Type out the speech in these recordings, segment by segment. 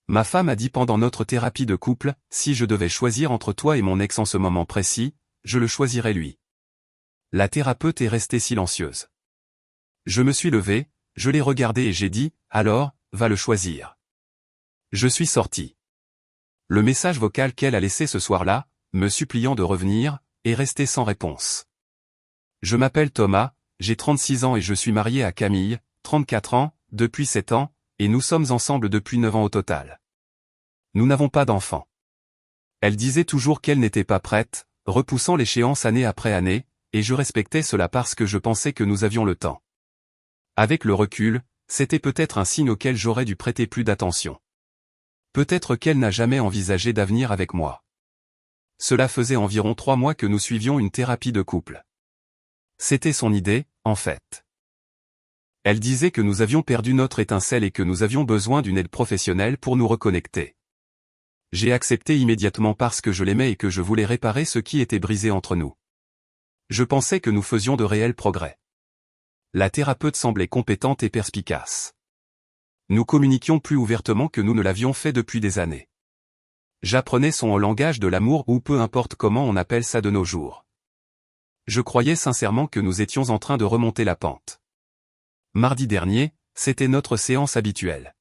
Ma femme a dit pendant notre thérapie de couple, si je devais choisir entre toi et mon ex en ce moment précis, je le choisirais lui. La thérapeute est restée silencieuse. Je me suis levé, je l'ai regardé et j'ai dit, alors, va le choisir. Je suis sorti. Le message vocal qu'elle a laissé ce soir-là, me suppliant de revenir, est resté sans réponse. Je m'appelle Thomas, j'ai 36 ans et je suis marié à Camille, 34 ans, depuis 7 ans, et nous sommes ensemble depuis 9 ans au total. Nous n'avons pas d'enfants. Elle disait toujours qu'elle n'était pas prête, repoussant l'échéance année après année, et je respectais cela parce que je pensais que nous avions le temps. Avec le recul, c'était peut-être un signe auquel j'aurais dû prêter plus d'attention. Peut-être qu'elle n'a jamais envisagé d'avenir avec moi. Cela faisait environ 3 mois que nous suivions une thérapie de couple. C'était son idée, en fait. Elle disait que nous avions perdu notre étincelle et que nous avions besoin d'une aide professionnelle pour nous reconnecter. J'ai accepté immédiatement parce que je l'aimais et que je voulais réparer ce qui était brisé entre nous. Je pensais que nous faisions de réels progrès. La thérapeute semblait compétente et perspicace. Nous communiquions plus ouvertement que nous ne l'avions fait depuis des années. J'apprenais son langage de l'amour ou peu importe comment on appelle ça de nos jours. Je croyais sincèrement que nous étions en train de remonter la pente. Mardi dernier, c'était notre séance habituelle.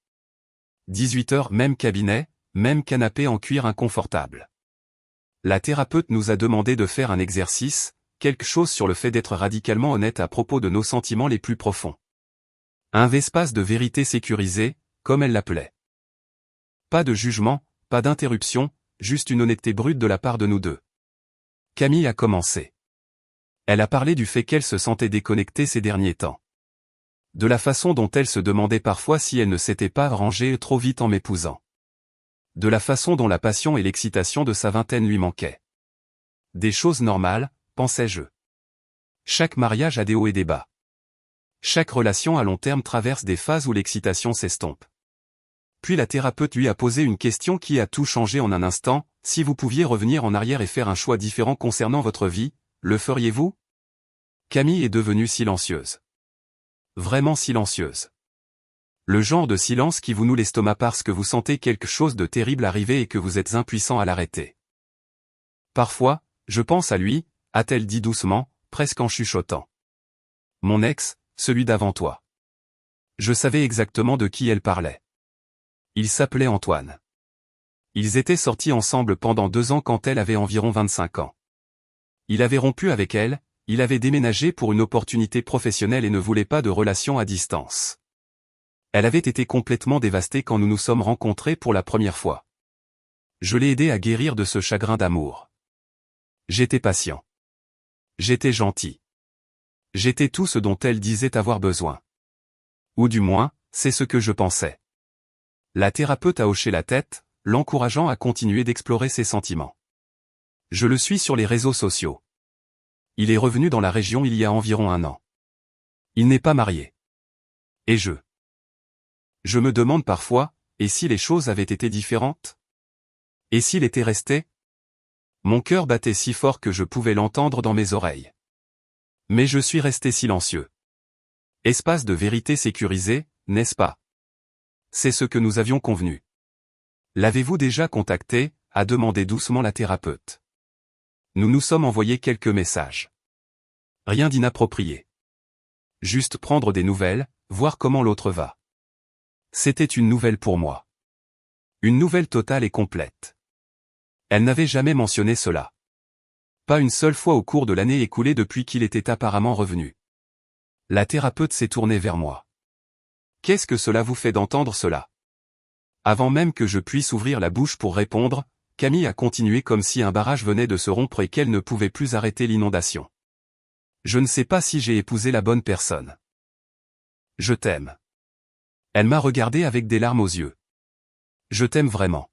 18h, même cabinet, même canapé en cuir inconfortable. La thérapeute nous a demandé de faire un exercice, quelque chose sur le fait d'être radicalement honnête à propos de nos sentiments les plus profonds. Un espace de vérité sécurisé, comme elle l'appelait. Pas de jugement, pas d'interruption, juste une honnêteté brute de la part de nous deux. Camille a commencé. Elle a parlé du fait qu'elle se sentait déconnectée ces derniers temps. De la façon dont elle se demandait parfois si elle ne s'était pas rangée trop vite en m'épousant. De la façon dont la passion et l'excitation de sa vingtaine lui manquaient. Des choses normales, pensais-je. Chaque mariage a des hauts et des bas. Chaque relation à long terme traverse des phases où l'excitation s'estompe. Puis la thérapeute lui a posé une question qui a tout changé en un instant, si vous pouviez revenir en arrière et faire un choix différent concernant votre vie, le feriez-vous? Camille est devenue silencieuse. Vraiment silencieuse. Le genre de silence qui vous noue l'estomac parce que vous sentez quelque chose de terrible arriver et que vous êtes impuissant à l'arrêter. Parfois, je pense à lui, a-t-elle dit doucement, presque en chuchotant. Mon ex, celui d'avant toi. Je savais exactement de qui elle parlait. Il s'appelait Antoine. Ils étaient sortis ensemble pendant 2 ans quand elle avait environ 25 ans. Il avait rompu avec elle, il avait déménagé pour une opportunité professionnelle et ne voulait pas de relation à distance. Elle avait été complètement dévastée quand nous nous sommes rencontrés pour la première fois. Je l'ai aidé à guérir de ce chagrin d'amour. J'étais patient. J'étais gentil. J'étais tout ce dont elle disait avoir besoin. Ou du moins, c'est ce que je pensais. La thérapeute a hoché la tête, l'encourageant à continuer d'explorer ses sentiments. Je le suis sur les réseaux sociaux. Il est revenu dans la région il y a environ 1 an. Il n'est pas marié. Et je me demande parfois, et si les choses avaient été différentes? Et s'il était resté? Mon cœur battait si fort que je pouvais l'entendre dans mes oreilles. Mais je suis resté silencieux. Espace de vérité sécurisé, n'est-ce pas? C'est ce que nous avions convenu. L'avez-vous déjà contacté? A demandé doucement la thérapeute. Nous nous sommes envoyés quelques messages. Rien d'inapproprié. Juste prendre des nouvelles, voir comment l'autre va. C'était une nouvelle pour moi. Une nouvelle totale et complète. Elle n'avait jamais mentionné cela. Pas une seule fois au cours de l'année écoulée depuis qu'il était apparemment revenu. La thérapeute s'est tournée vers moi. Qu'est-ce que cela vous fait d'entendre cela? Avant même que je puisse ouvrir la bouche pour répondre, Camille a continué comme si un barrage venait de se rompre et qu'elle ne pouvait plus arrêter l'inondation. Je ne sais pas si j'ai épousé la bonne personne. Je t'aime. Elle m'a regardé avec des larmes aux yeux. Je t'aime vraiment.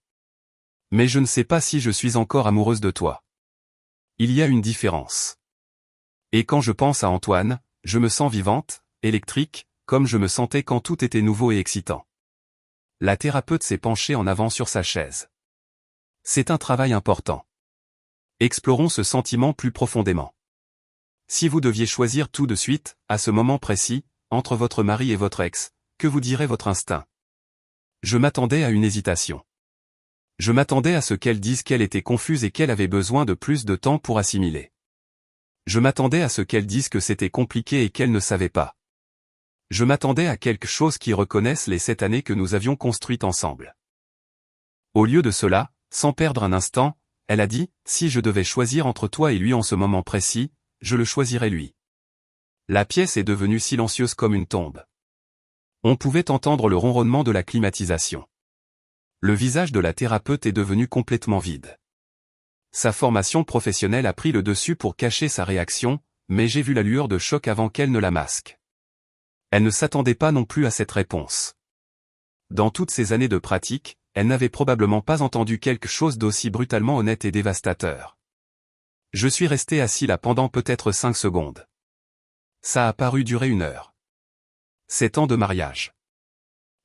Mais je ne sais pas si je suis encore amoureuse de toi. Il y a une différence. Et quand je pense à Antoine, je me sens vivante, électrique, comme je me sentais quand tout était nouveau et excitant. La thérapeute s'est penchée en avant sur sa chaise. C'est un travail important. Explorons ce sentiment plus profondément. Si vous deviez choisir tout de suite, à ce moment précis, entre votre mari et votre ex, que vous dirait votre instinct? Je m'attendais à une hésitation. Je m'attendais à ce qu'elle dise qu'elle était confuse et qu'elle avait besoin de plus de temps pour assimiler. Je m'attendais à ce qu'elle dise que c'était compliqué et qu'elle ne savait pas. Je m'attendais à quelque chose qui reconnaisse les 7 années que nous avions construites ensemble. Au lieu de cela, sans perdre un instant, elle a dit, si je devais choisir entre toi et lui en ce moment précis, je le choisirais lui. La pièce est devenue silencieuse comme une tombe. On pouvait entendre le ronronnement de la climatisation. Le visage de la thérapeute est devenu complètement vide. Sa formation professionnelle a pris le dessus pour cacher sa réaction, mais j'ai vu la lueur de choc avant qu'elle ne la masque. Elle ne s'attendait pas non plus à cette réponse. Dans toutes ces années de pratique, elle n'avait probablement pas entendu quelque chose d'aussi brutalement honnête et dévastateur. Je suis resté assis là pendant peut-être 5 secondes. Ça a paru durer 1 heure. 7 ans de mariage.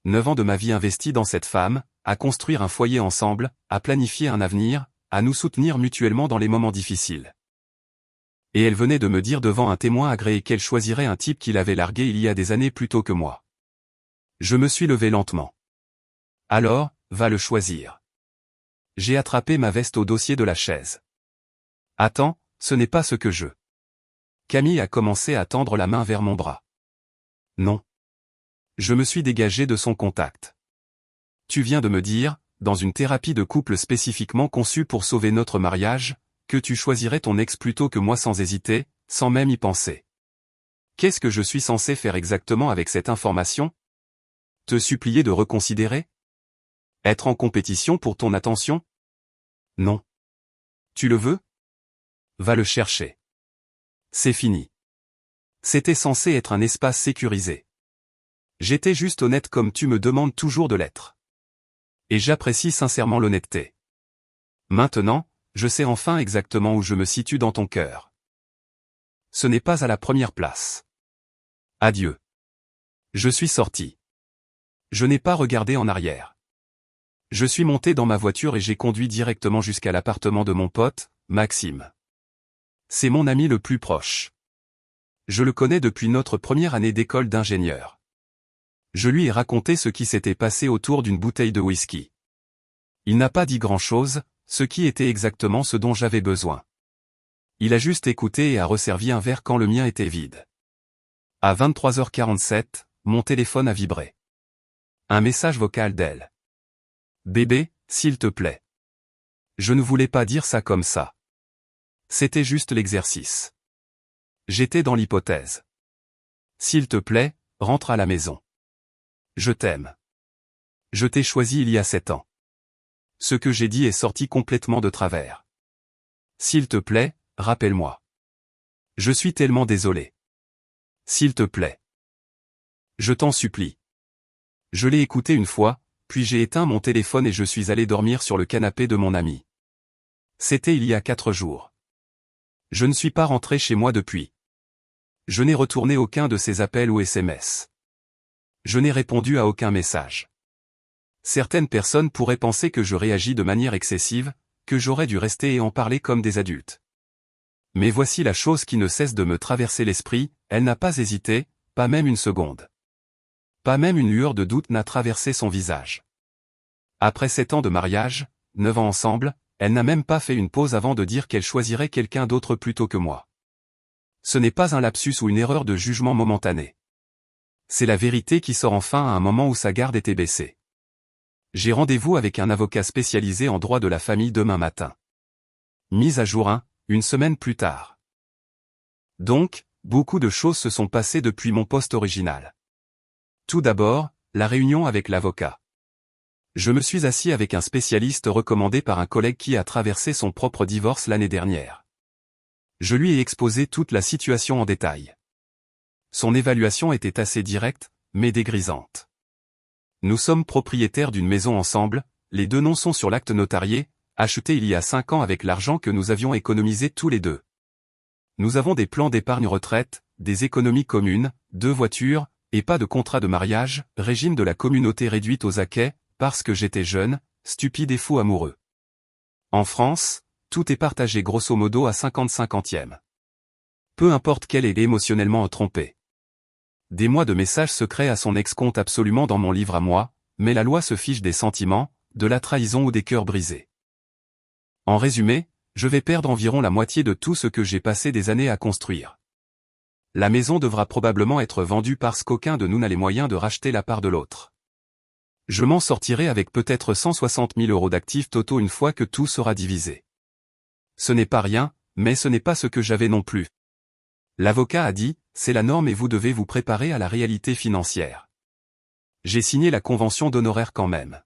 9 ans de ma vie investie dans cette femme, à construire un foyer ensemble, à planifier un avenir, à nous soutenir mutuellement dans les moments difficiles. Et elle venait de me dire devant un témoin agréé qu'elle choisirait un type qui l'avait largué il y a des années plus tôt que moi. Je me suis levé lentement. Alors, va le choisir. J'ai attrapé ma veste au dossier de la chaise. Attends, ce n'est pas ce que je... Camille a commencé à tendre la main vers mon bras. Non. Je me suis dégagé de son contact. Tu viens de me dire, dans une thérapie de couple spécifiquement conçue pour sauver notre mariage, que tu choisirais ton ex plutôt que moi sans hésiter, sans même y penser. Qu'est-ce que je suis censé faire exactement avec cette information? Te supplier de reconsidérer? Être en compétition pour ton attention? Non. Tu le veux? Va le chercher. C'est fini. C'était censé être un espace sécurisé. J'étais juste honnête comme tu me demandes toujours de l'être. Et j'apprécie sincèrement l'honnêteté. Maintenant, je sais enfin exactement où je me situe dans ton cœur. Ce n'est pas à la première place. Adieu. Je suis sorti. Je n'ai pas regardé en arrière. Je suis monté dans ma voiture et j'ai conduit directement jusqu'à l'appartement de mon pote, Maxime. C'est mon ami le plus proche. Je le connais depuis notre première année d'école d'ingénieur. Je lui ai raconté ce qui s'était passé autour d'une bouteille de whisky. Il n'a pas dit grand-chose, ce qui était exactement ce dont j'avais besoin. Il a juste écouté et a resservi un verre quand le mien était vide. À 23h47, mon téléphone a vibré. Un message vocal d'elle. Bébé, s'il te plaît. Je ne voulais pas dire ça comme ça. C'était juste l'exercice. J'étais dans l'hypothèse. S'il te plaît, rentre à la maison. Je t'aime. Je t'ai choisi il y a 7 ans. Ce que j'ai dit est sorti complètement de travers. S'il te plaît, rappelle-moi. Je suis tellement désolé. S'il te plaît. Je t'en supplie. Je l'ai écouté une fois, puis j'ai éteint mon téléphone et je suis allé dormir sur le canapé de mon ami. C'était il y a 4 jours. Je ne suis pas rentré chez moi depuis. Je n'ai retourné aucun de ses appels ou SMS. Je n'ai répondu à aucun message. Certaines personnes pourraient penser que je réagis de manière excessive, que j'aurais dû rester et en parler comme des adultes. Mais voici la chose qui ne cesse de me traverser l'esprit, elle n'a pas hésité, pas même une seconde. Pas même une lueur de doute n'a traversé son visage. Après 7 ans de mariage, 9 ans ensemble, elle n'a même pas fait une pause avant de dire qu'elle choisirait quelqu'un d'autre plutôt que moi. Ce n'est pas un lapsus ou une erreur de jugement momentanée. C'est la vérité qui sort enfin à un moment où sa garde était baissée. J'ai rendez-vous avec un avocat spécialisé en droit de la famille demain matin. Mise à jour 1, une semaine plus tard. Donc, beaucoup de choses se sont passées depuis mon poste original. Tout d'abord, la réunion avec l'avocat. Je me suis assis avec un spécialiste recommandé par un collègue qui a traversé son propre divorce l'année dernière. Je lui ai exposé toute la situation en détail. Son évaluation était assez directe, mais dégrisante. Nous sommes propriétaires d'une maison ensemble, les deux noms sont sur l'acte notarié, acheté il y a 5 ans avec l'argent que nous avions économisé tous les deux. Nous avons des plans d'épargne retraite, des économies communes, 2 voitures, et pas de contrat de mariage, régime de la communauté réduite aux acquets, parce que j'étais jeune, stupide et fou amoureux. En France, tout est partagé grosso modo à 50-50e. Peu importe quel est émotionnellement trompé. Des mois de messages secrets à son ex compte absolument dans mon livre à moi, mais la loi se fiche des sentiments, de la trahison ou des cœurs brisés. En résumé, je vais perdre environ la moitié de tout ce que j'ai passé des années à construire. La maison devra probablement être vendue parce qu'aucun de nous n'a les moyens de racheter la part de l'autre. Je m'en sortirai avec peut-être 160 000 € d'actifs totaux une fois que tout sera divisé. Ce n'est pas rien, mais ce n'est pas ce que j'avais non plus. L'avocat a dit, c'est la norme et vous devez vous préparer à la réalité financière. J'ai signé la convention d'honoraires quand même.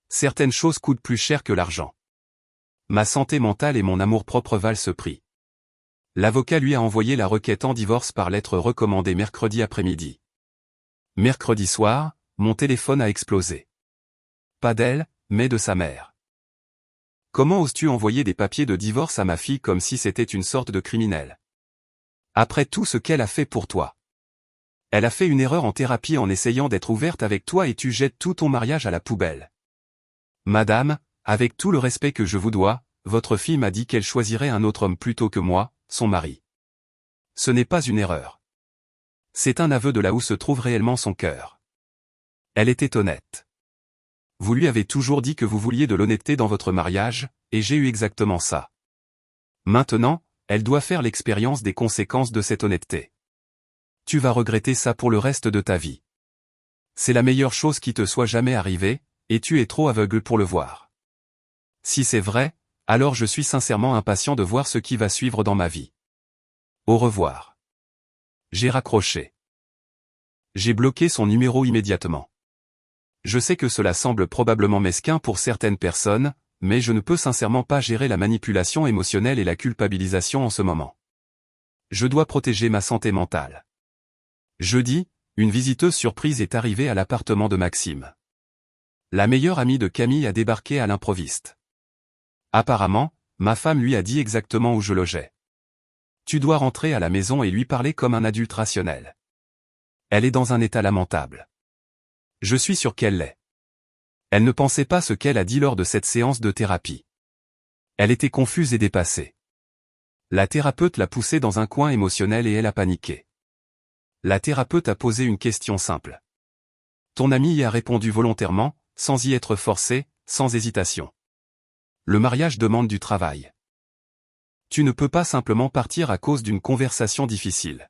Certaines choses coûtent plus cher que l'argent. Ma santé mentale et mon amour-propre valent ce prix. L'avocat lui a envoyé la requête en divorce par lettre recommandée mercredi après-midi. Mercredi soir, mon téléphone a explosé. Pas d'elle, mais de sa mère. Comment oses-tu envoyer des papiers de divorce à ma fille comme si c'était une sorte de criminel? Après tout ce qu'elle a fait pour toi. Elle a fait une erreur en thérapie en essayant d'être ouverte avec toi et tu jettes tout ton mariage à la poubelle. Madame, avec tout le respect que je vous dois, votre fille m'a dit qu'elle choisirait un autre homme plutôt que moi, son mari. Ce n'est pas une erreur. C'est un aveu de là où se trouve réellement son cœur. Elle était honnête. Vous lui avez toujours dit que vous vouliez de l'honnêteté dans votre mariage, et j'ai eu exactement ça. Maintenant, elle doit faire l'expérience des conséquences de cette honnêteté. Tu vas regretter ça pour le reste de ta vie. C'est la meilleure chose qui te soit jamais arrivée, et tu es trop aveugle pour le voir. Si c'est vrai, alors je suis sincèrement impatient de voir ce qui va suivre dans ma vie. Au revoir. J'ai raccroché. J'ai bloqué son numéro immédiatement. Je sais que cela semble probablement mesquin pour certaines personnes, mais je ne peux sincèrement pas gérer la manipulation émotionnelle et la culpabilisation en ce moment. Je dois protéger ma santé mentale. Jeudi, une visiteuse surprise est arrivée à l'appartement de Maxime. La meilleure amie de Camille a débarqué à l'improviste. Apparemment, ma femme lui a dit exactement où je logeais. Tu dois rentrer à la maison et lui parler comme un adulte rationnel. Elle est dans un état lamentable. Je suis sûr qu'elle l'est. Elle ne pensait pas ce qu'elle a dit lors de cette séance de thérapie. Elle était confuse et dépassée. La thérapeute l'a poussée dans un coin émotionnel et elle a paniqué. La thérapeute a posé une question simple. Ton ami y a répondu volontairement, sans y être forcé, sans hésitation. Le mariage demande du travail. Tu ne peux pas simplement partir à cause d'une conversation difficile.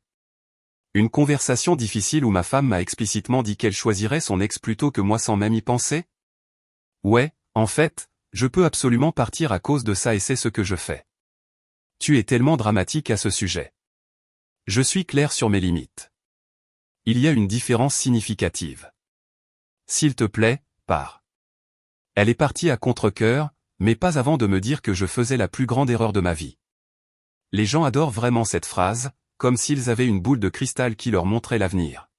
Une conversation difficile où ma femme m'a explicitement dit qu'elle choisirait son ex plutôt que moi sans même y penser? Ouais, en fait, je peux absolument partir à cause de ça et c'est ce que je fais. Tu es tellement dramatique à ce sujet. Je suis clair sur mes limites. Il y a une différence significative. S'il te plaît, pars. Elle est partie à contre-cœur, mais pas avant de me dire que je faisais la plus grande erreur de ma vie. Les gens adorent vraiment cette phrase, comme s'ils avaient une boule de cristal qui leur montrait l'avenir.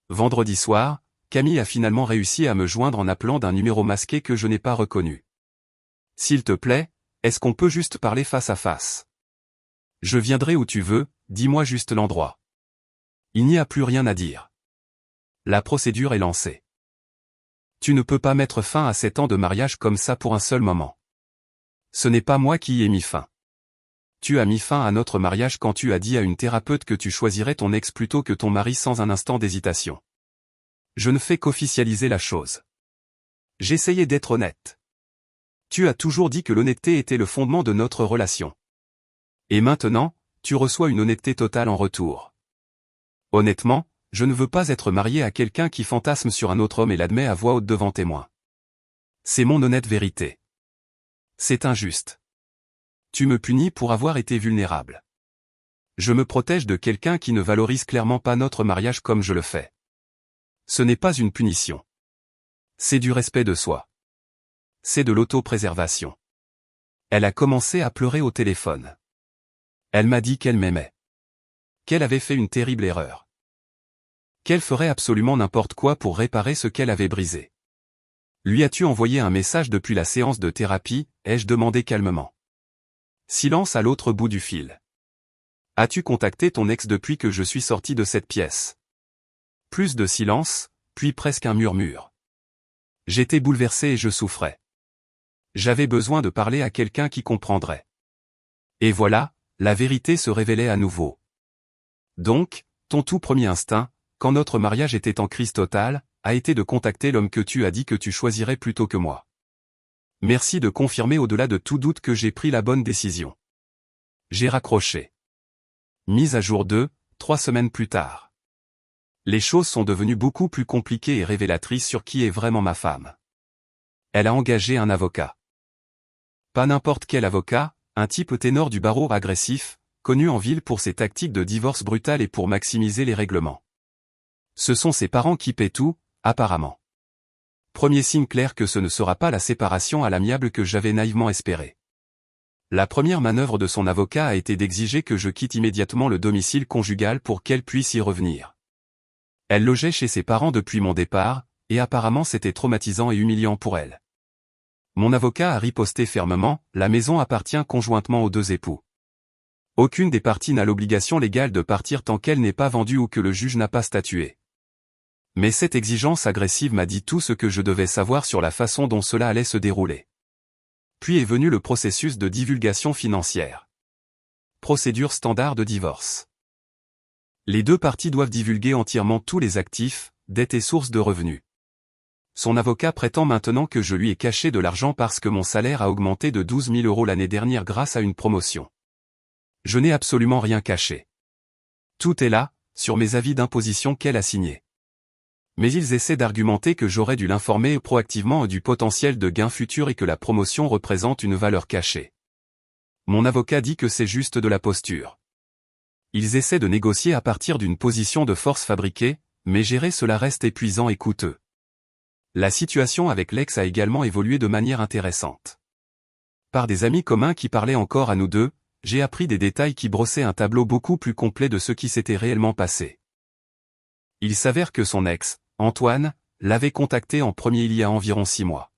Vendredi soir, Camille a finalement réussi à me joindre en appelant d'un numéro masqué que je n'ai pas reconnu. S'il te plaît, est-ce qu'on peut juste parler face à face? Je viendrai où tu veux, dis-moi juste l'endroit. Il n'y a plus rien à dire. La procédure est lancée. Tu ne peux pas mettre fin à 7 ans de mariage comme ça pour un seul moment. Ce n'est pas moi qui y ai mis fin. Tu as mis fin à notre mariage quand tu as dit à une thérapeute que tu choisirais ton ex plutôt que ton mari sans un instant d'hésitation. Je ne fais qu'officialiser la chose. J'essayais d'être honnête. Tu as toujours dit que l'honnêteté était le fondement de notre relation. Et maintenant, tu reçois une honnêteté totale en retour. Honnêtement, je ne veux pas être marié à quelqu'un qui fantasme sur un autre homme et l'admet à voix haute devant témoin. C'est mon honnête vérité. C'est injuste. Tu me punis pour avoir été vulnérable. Je me protège de quelqu'un qui ne valorise clairement pas notre mariage comme je le fais. Ce n'est pas une punition. C'est du respect de soi. C'est de l'autopréservation. Elle a commencé à pleurer au téléphone. Elle m'a dit qu'elle m'aimait. Qu'elle avait fait une terrible erreur. Qu'elle ferait absolument n'importe quoi pour réparer ce qu'elle avait brisé. Lui as-tu envoyé un message depuis la séance de thérapie, ai-je demandé calmement. Silence à l'autre bout du fil. As-tu contacté ton ex depuis que je suis sorti de cette pièce? Plus de silence, puis presque un murmure. J'étais bouleversé et je souffrais. J'avais besoin de parler à quelqu'un qui comprendrait. Et voilà, la vérité se révélait à nouveau. Donc, ton tout premier instinct, quand notre mariage était en crise totale, a été de contacter l'homme que tu as dit que tu choisirais plutôt que moi. Merci de confirmer au-delà de tout doute que j'ai pris la bonne décision. J'ai raccroché. Mise à jour 2, 3 semaines plus tard. Les choses sont devenues beaucoup plus compliquées et révélatrices sur qui est vraiment ma femme. Elle a engagé un avocat. Pas n'importe quel avocat, un type ténor du barreau agressif, connu en ville pour ses tactiques de divorce brutal et pour maximiser les règlements. Ce sont ses parents qui paient tout, apparemment. Premier signe clair que ce ne sera pas la séparation à l'amiable que j'avais naïvement espérée. La première manœuvre de son avocat a été d'exiger que je quitte immédiatement le domicile conjugal pour qu'elle puisse y revenir. Elle logeait chez ses parents depuis mon départ, et apparemment c'était traumatisant et humiliant pour elle. Mon avocat a riposté fermement, la maison appartient conjointement aux deux époux. Aucune des parties n'a l'obligation légale de partir tant qu'elle n'est pas vendue ou que le juge n'a pas statué. Mais cette exigence agressive m'a dit tout ce que je devais savoir sur la façon dont cela allait se dérouler. Puis est venu le processus de divulgation financière. Procédure standard de divorce. Les deux parties doivent divulguer entièrement tous les actifs, dettes et sources de revenus. Son avocat prétend maintenant que je lui ai caché de l'argent parce que mon salaire a augmenté de 12 000 € l'année dernière grâce à une promotion. Je n'ai absolument rien caché. Tout est là, sur mes avis d'imposition qu'elle a signés. Mais ils essaient d'argumenter que j'aurais dû l'informer proactivement du potentiel de gains futurs et que la promotion représente une valeur cachée. Mon avocat dit que c'est juste de la posture. Ils essaient de négocier à partir d'une position de force fabriquée, mais gérer cela reste épuisant et coûteux. La situation avec l'ex a également évolué de manière intéressante. Par des amis communs qui parlaient encore à nous deux, j'ai appris des détails qui brossaient un tableau beaucoup plus complet de ce qui s'était réellement passé. Il s'avère que son ex, Antoine, l'avait contacté en premier il y a environ 6 mois.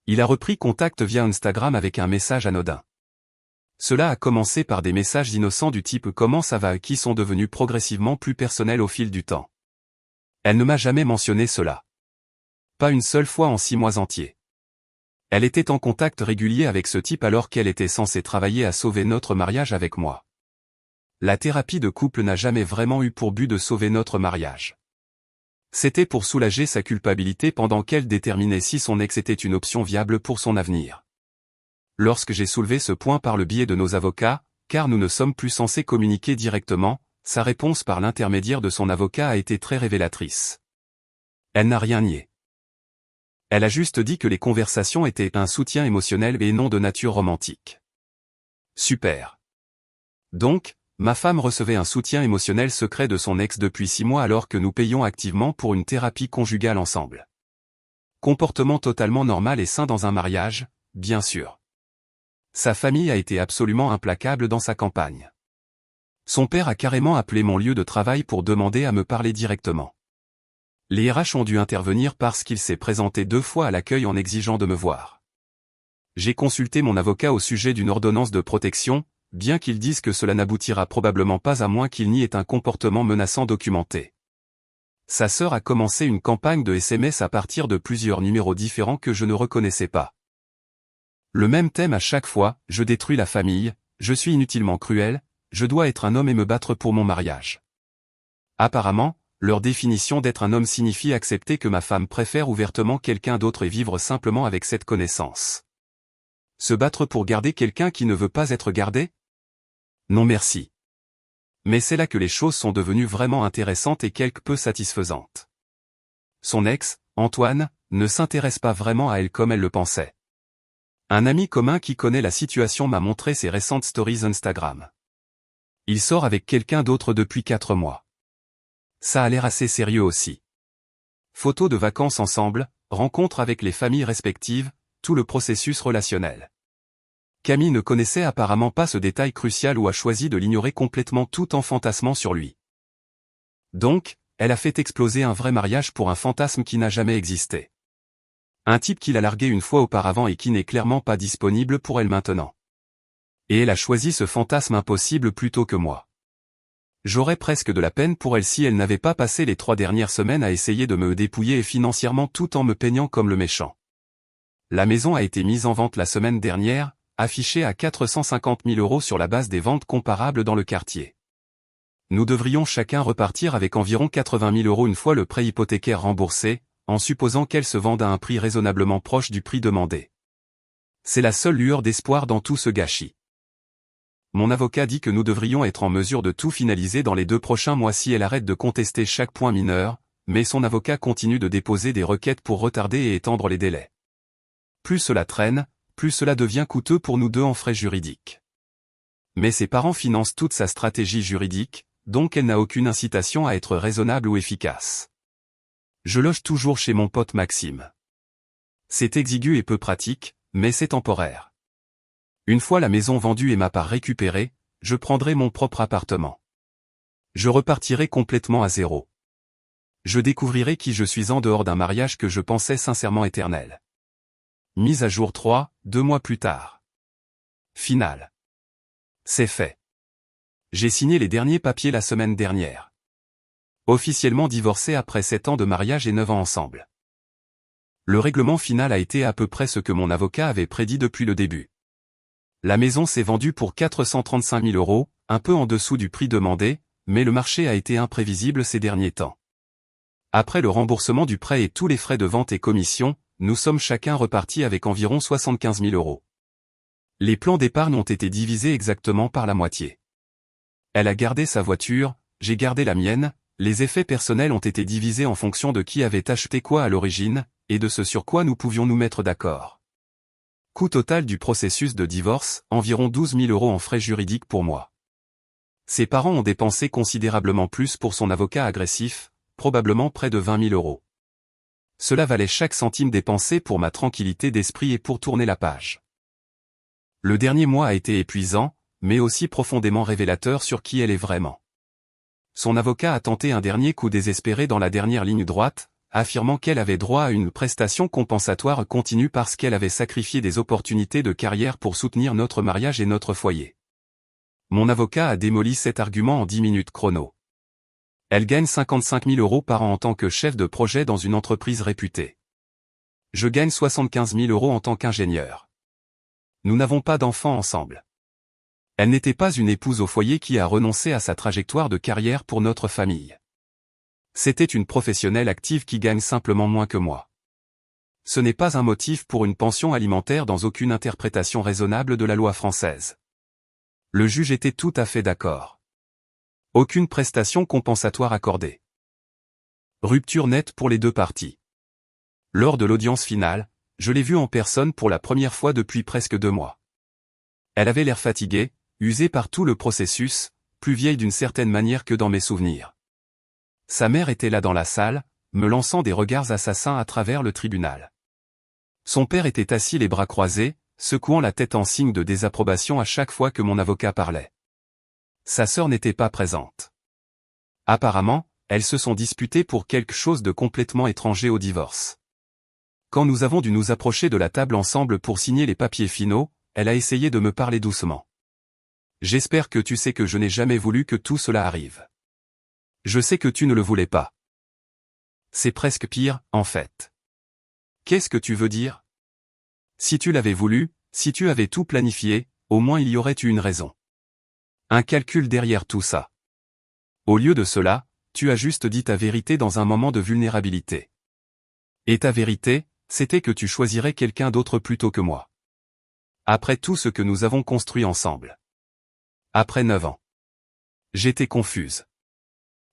Il a repris contact via Instagram avec un message anodin. Cela a commencé par des messages innocents du type « Comment ça va ?» qui sont devenus progressivement plus personnels au fil du temps. Elle ne m'a jamais mentionné cela. Pas une seule fois en 6 mois entiers. Elle était en contact régulier avec ce type alors qu'elle était censée travailler à sauver notre mariage avec moi. La thérapie de couple n'a jamais vraiment eu pour but de sauver notre mariage. C'était pour soulager sa culpabilité pendant qu'elle déterminait si son ex était une option viable pour son avenir. Lorsque j'ai soulevé ce point par le biais de nos avocats, car nous ne sommes plus censés communiquer directement, sa réponse par l'intermédiaire de son avocat a été très révélatrice. Elle n'a rien nié. Elle a juste dit que les conversations étaient un soutien émotionnel et non de nature romantique. Super. Donc, ma femme recevait un soutien émotionnel secret de son ex depuis 6 mois alors que nous payons activement pour une thérapie conjugale ensemble. Comportement totalement normal et sain dans un mariage, bien sûr. Sa famille a été absolument implacable dans sa campagne. Son père a carrément appelé mon lieu de travail pour demander à me parler directement. Les RH ont dû intervenir parce qu'il s'est présenté 2 fois à l'accueil en exigeant de me voir. J'ai consulté mon avocat au sujet d'une ordonnance de protection, bien qu'ils disent que cela n'aboutira probablement pas à moins qu'il n'y ait un comportement menaçant documenté. Sa sœur a commencé une campagne de SMS à partir de plusieurs numéros différents que je ne reconnaissais pas. Le même thème à chaque fois, je détruis la famille, je suis inutilement cruel, je dois être un homme et me battre pour mon mariage. Apparemment, leur définition d'être un homme signifie accepter que ma femme préfère ouvertement quelqu'un d'autre et vivre simplement avec cette connaissance. Se battre pour garder quelqu'un qui ne veut pas être gardé ? Non merci. Mais c'est là que les choses sont devenues vraiment intéressantes et quelque peu satisfaisantes. Son ex, Antoine, ne s'intéresse pas vraiment à elle comme elle le pensait. Un ami commun qui connaît la situation m'a montré ses récentes stories Instagram. Il sort avec quelqu'un d'autre depuis 4 mois. Ça a l'air assez sérieux aussi. Photos de vacances ensemble, rencontres avec les familles respectives, tout le processus relationnel. Camille ne connaissait apparemment pas ce détail crucial ou a choisi de l'ignorer complètement tout en fantasmant sur lui. Donc, elle a fait exploser un vrai mariage pour un fantasme qui n'a jamais existé. Un type qui l'a largué une fois auparavant et qui n'est clairement pas disponible pour elle maintenant. Et elle a choisi ce fantasme impossible plutôt que moi. J'aurais presque de la peine pour elle si elle n'avait pas passé les 3 dernières semaines à essayer de me dépouiller financièrement tout en me peignant comme le méchant. La maison a été mise en vente la semaine dernière, affichée à 450 000 € sur la base des ventes comparables dans le quartier. Nous devrions chacun repartir avec environ 80 000 € une fois le prêt hypothécaire remboursé, en supposant qu'elle se vende à un prix raisonnablement proche du prix demandé. C'est la seule lueur d'espoir dans tout ce gâchis. Mon avocat dit que nous devrions être en mesure de tout finaliser dans les 2 prochains mois si elle arrête de contester chaque point mineur, mais son avocat continue de déposer des requêtes pour retarder et étendre les délais. Plus cela traîne, plus cela devient coûteux pour nous deux en frais juridiques. Mais ses parents financent toute sa stratégie juridique, donc elle n'a aucune incitation à être raisonnable ou efficace. Je loge toujours chez mon pote Maxime. C'est exigu et peu pratique, mais c'est temporaire. Une fois la maison vendue et ma part récupérée, je prendrai mon propre appartement. Je repartirai complètement à zéro. Je découvrirai qui je suis en dehors d'un mariage que je pensais sincèrement éternel. Mise à jour 3, 2 mois plus tard. Finale. C'est fait. J'ai signé les derniers papiers la semaine dernière. Officiellement divorcé après 7 ans de mariage et 9 ans ensemble. Le règlement final a été à peu près ce que mon avocat avait prédit depuis le début. La maison s'est vendue pour 435 000 €, un peu en dessous du prix demandé, mais le marché a été imprévisible ces derniers temps. Après le remboursement du prêt et tous les frais de vente et commissions, nous sommes chacun repartis avec environ 75 000 €. Les plans d'épargne ont été divisés exactement par la moitié. Elle a gardé sa voiture, j'ai gardé la mienne, les effets personnels ont été divisés en fonction de qui avait acheté quoi à l'origine, et de ce sur quoi nous pouvions nous mettre d'accord. Coût total du processus de divorce, environ 12 000 € en frais juridiques pour moi. Ses parents ont dépensé considérablement plus pour son avocat agressif, probablement près de 20 000 €. Cela valait chaque centime dépensé pour ma tranquillité d'esprit et pour tourner la page. Le dernier mois a été épuisant, mais aussi profondément révélateur sur qui elle est vraiment. Son avocat a tenté un dernier coup désespéré dans la dernière ligne droite, affirmant qu'elle avait droit à une prestation compensatoire continue parce qu'elle avait sacrifié des opportunités de carrière pour soutenir notre mariage et notre foyer. Mon avocat a démoli cet argument en 10 minutes chrono. Elle gagne 55 000 € par an en tant que chef de projet dans une entreprise réputée. Je gagne 75 000 € en tant qu'ingénieur. Nous n'avons pas d'enfants ensemble. Elle n'était pas une épouse au foyer qui a renoncé à sa trajectoire de carrière pour notre famille. C'était une professionnelle active qui gagne simplement moins que moi. Ce n'est pas un motif pour une pension alimentaire dans aucune interprétation raisonnable de la loi française. Le juge était tout à fait d'accord. Aucune prestation compensatoire accordée. Rupture nette pour les deux parties. Lors de l'audience finale, je l'ai vue en personne pour la première fois depuis presque 2 mois. Elle avait l'air fatiguée, usée par tout le processus, plus vieille d'une certaine manière que dans mes souvenirs. Sa mère était là dans la salle, me lançant des regards assassins à travers le tribunal. Son père était assis les bras croisés, secouant la tête en signe de désapprobation à chaque fois que mon avocat parlait. Sa sœur n'était pas présente. Apparemment, elles se sont disputées pour quelque chose de complètement étranger au divorce. Quand nous avons dû nous approcher de la table ensemble pour signer les papiers finaux, elle a essayé de me parler doucement. J'espère que tu sais que je n'ai jamais voulu que tout cela arrive. Je sais que tu ne le voulais pas. C'est presque pire, en fait. Qu'est-ce que tu veux dire? Si tu l'avais voulu, si tu avais tout planifié, au moins il y aurait eu une raison. Un calcul derrière tout ça. Au lieu de cela, tu as juste dit ta vérité dans un moment de vulnérabilité. Et ta vérité, c'était que tu choisirais quelqu'un d'autre plutôt que moi. Après tout ce que nous avons construit ensemble. Après 9 ans. J'étais confuse.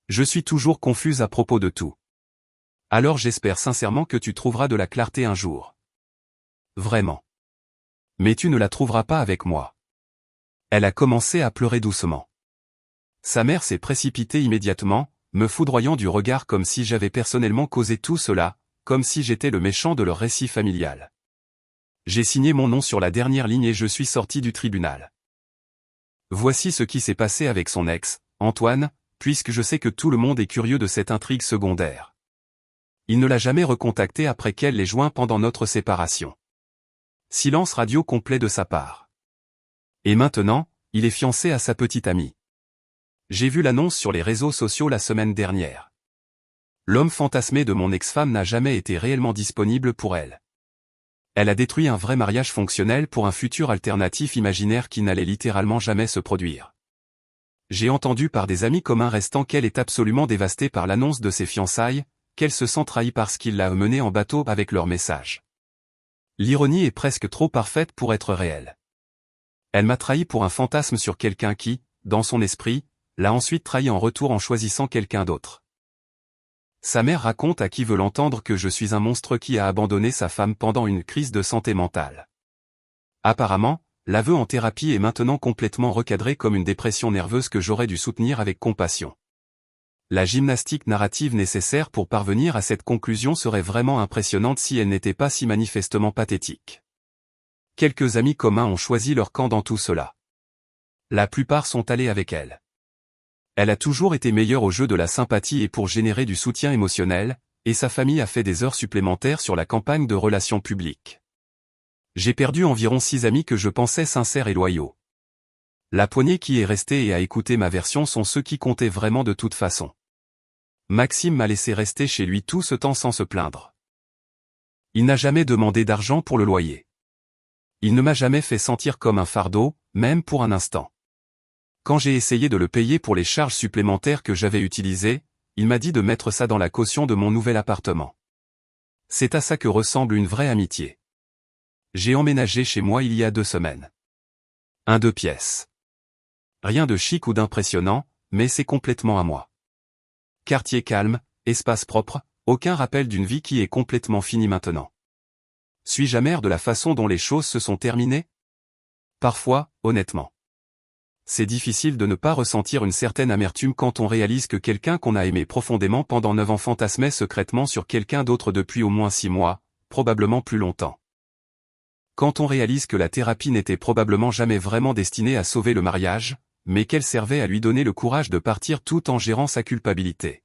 Je suis toujours confuse à propos de tout. Alors j'espère sincèrement que tu trouveras de la clarté un jour. Vraiment. Mais tu ne la trouveras pas avec moi. Elle a commencé à pleurer doucement. Sa mère s'est précipitée immédiatement, me foudroyant du regard comme si j'avais personnellement causé tout cela, comme si j'étais le méchant de leur récit familial. J'ai signé mon nom sur la dernière ligne et je suis sorti du tribunal. Voici ce qui s'est passé avec son ex, Antoine, puisque je sais que tout le monde est curieux de cette intrigue secondaire. Il ne l'a jamais recontacté après qu'elle l'ait joint pendant notre séparation. Silence radio complet de sa part. Et maintenant, il est fiancé à sa petite amie. J'ai vu l'annonce sur les réseaux sociaux la semaine dernière. L'homme fantasmé de mon ex-femme n'a jamais été réellement disponible pour elle. Elle a détruit un vrai mariage fonctionnel pour un futur alternatif imaginaire qui n'allait littéralement jamais se produire. J'ai entendu par des amis communs restants qu'elle est absolument dévastée par l'annonce de ses fiançailles, qu'elle se sent trahie parce qu'il l'a menée en bateau avec leur message. L'ironie est presque trop parfaite pour être réelle. Elle m'a trahi pour un fantasme sur quelqu'un qui, dans son esprit, l'a ensuite trahi en retour en choisissant quelqu'un d'autre. Sa mère raconte à qui veut l'entendre que je suis un monstre qui a abandonné sa femme pendant une crise de santé mentale. Apparemment, l'aveu en thérapie est maintenant complètement recadré comme une dépression nerveuse que j'aurais dû soutenir avec compassion. La gymnastique narrative nécessaire pour parvenir à cette conclusion serait vraiment impressionnante si elle n'était pas si manifestement pathétique. Quelques amis communs ont choisi leur camp dans tout cela. La plupart sont allés avec elle. Elle a toujours été meilleure au jeu de la sympathie et pour générer du soutien émotionnel, et sa famille a fait des heures supplémentaires sur la campagne de relations publiques. J'ai perdu environ 6 amis que je pensais sincères et loyaux. La poignée qui est restée et a écouté ma version sont ceux qui comptaient vraiment de toute façon. Maxime m'a laissé rester chez lui tout ce temps sans se plaindre. Il n'a jamais demandé d'argent pour le loyer. Il ne m'a jamais fait sentir comme un fardeau, même pour un instant. Quand j'ai essayé de le payer pour les charges supplémentaires que j'avais utilisées, il m'a dit de mettre ça dans la caution de mon nouvel appartement. C'est à ça que ressemble une vraie amitié. J'ai emménagé chez moi il y a 2 semaines. 2 pièces. Rien de chic ou d'impressionnant, mais c'est complètement à moi. Quartier calme, espace propre, aucun rappel d'une vie qui est complètement finie maintenant. Suis-je amer de la façon dont les choses se sont terminées? Parfois, honnêtement. C'est difficile de ne pas ressentir une certaine amertume quand on réalise que quelqu'un qu'on a aimé profondément pendant 9 ans fantasmait secrètement sur quelqu'un d'autre depuis au moins 6 mois, probablement plus longtemps. Quand on réalise que la thérapie n'était probablement jamais vraiment destinée à sauver le mariage, mais qu'elle servait à lui donner le courage de partir tout en gérant sa culpabilité.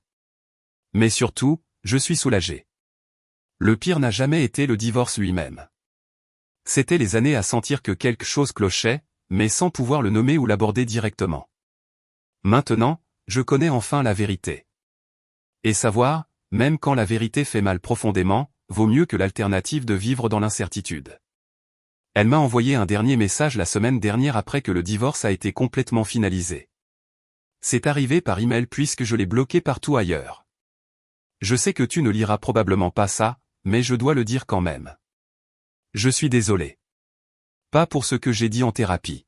Mais surtout, je suis soulagé. Le pire n'a jamais été le divorce lui-même. C'était les années à sentir que quelque chose clochait, mais sans pouvoir le nommer ou l'aborder directement. Maintenant, je connais enfin la vérité. Et savoir, même quand la vérité fait mal profondément, vaut mieux que l'alternative de vivre dans l'incertitude. Elle m'a envoyé un dernier message la semaine dernière après que le divorce a été complètement finalisé. C'est arrivé par email puisque je l'ai bloqué partout ailleurs. Je sais que tu ne liras probablement pas ça, mais je dois le dire quand même. Je suis désolé. Pas pour ce que j'ai dit en thérapie.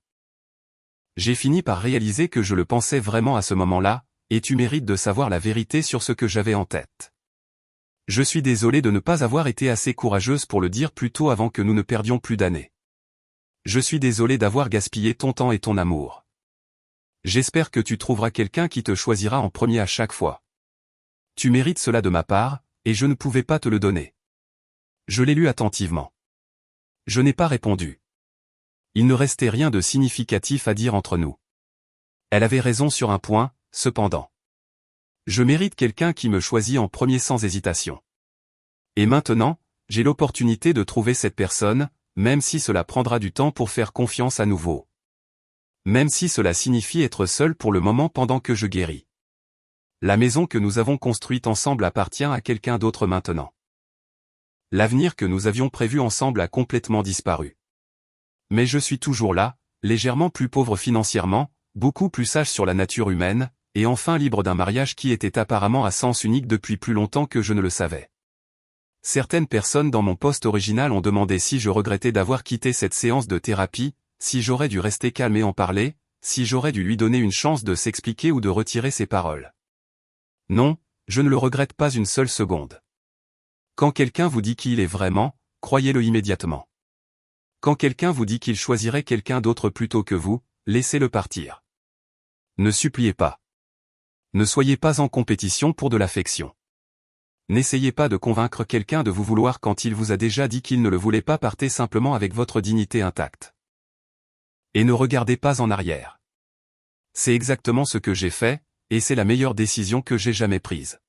J'ai fini par réaliser que je le pensais vraiment à ce moment-là, et tu mérites de savoir la vérité sur ce que j'avais en tête. Je suis désolé de ne pas avoir été assez courageuse pour le dire plus tôt avant que nous ne perdions plus d'années. Je suis désolé d'avoir gaspillé ton temps et ton amour. J'espère que tu trouveras quelqu'un qui te choisira en premier à chaque fois. Tu mérites cela de ma part, et je ne pouvais pas te le donner. Je l'ai lu attentivement. Je n'ai pas répondu. Il ne restait rien de significatif à dire entre nous. Elle avait raison sur un point, cependant. Je mérite quelqu'un qui me choisit en premier sans hésitation. Et maintenant, j'ai l'opportunité de trouver cette personne, même si cela prendra du temps pour faire confiance à nouveau. Même si cela signifie être seul pour le moment pendant que je guéris. La maison que nous avons construite ensemble appartient à quelqu'un d'autre maintenant. L'avenir que nous avions prévu ensemble a complètement disparu. Mais je suis toujours là, légèrement plus pauvre financièrement, beaucoup plus sage sur la nature humaine, et enfin libre d'un mariage qui était apparemment à sens unique depuis plus longtemps que je ne le savais. Certaines personnes dans mon post original ont demandé si je regrettais d'avoir quitté cette séance de thérapie, si j'aurais dû rester calme et en parler, si j'aurais dû lui donner une chance de s'expliquer ou de retirer ses paroles. Non, je ne le regrette pas une seule seconde. Quand quelqu'un vous dit qui il est vraiment, croyez-le immédiatement. Quand quelqu'un vous dit qu'il choisirait quelqu'un d'autre plutôt que vous, laissez-le partir. Ne suppliez pas. Ne soyez pas en compétition pour de l'affection. N'essayez pas de convaincre quelqu'un de vous vouloir quand il vous a déjà dit qu'il ne le voulait pas. Partez simplement avec votre dignité intacte. Et ne regardez pas en arrière. C'est exactement ce que j'ai fait, et c'est la meilleure décision que j'ai jamais prise.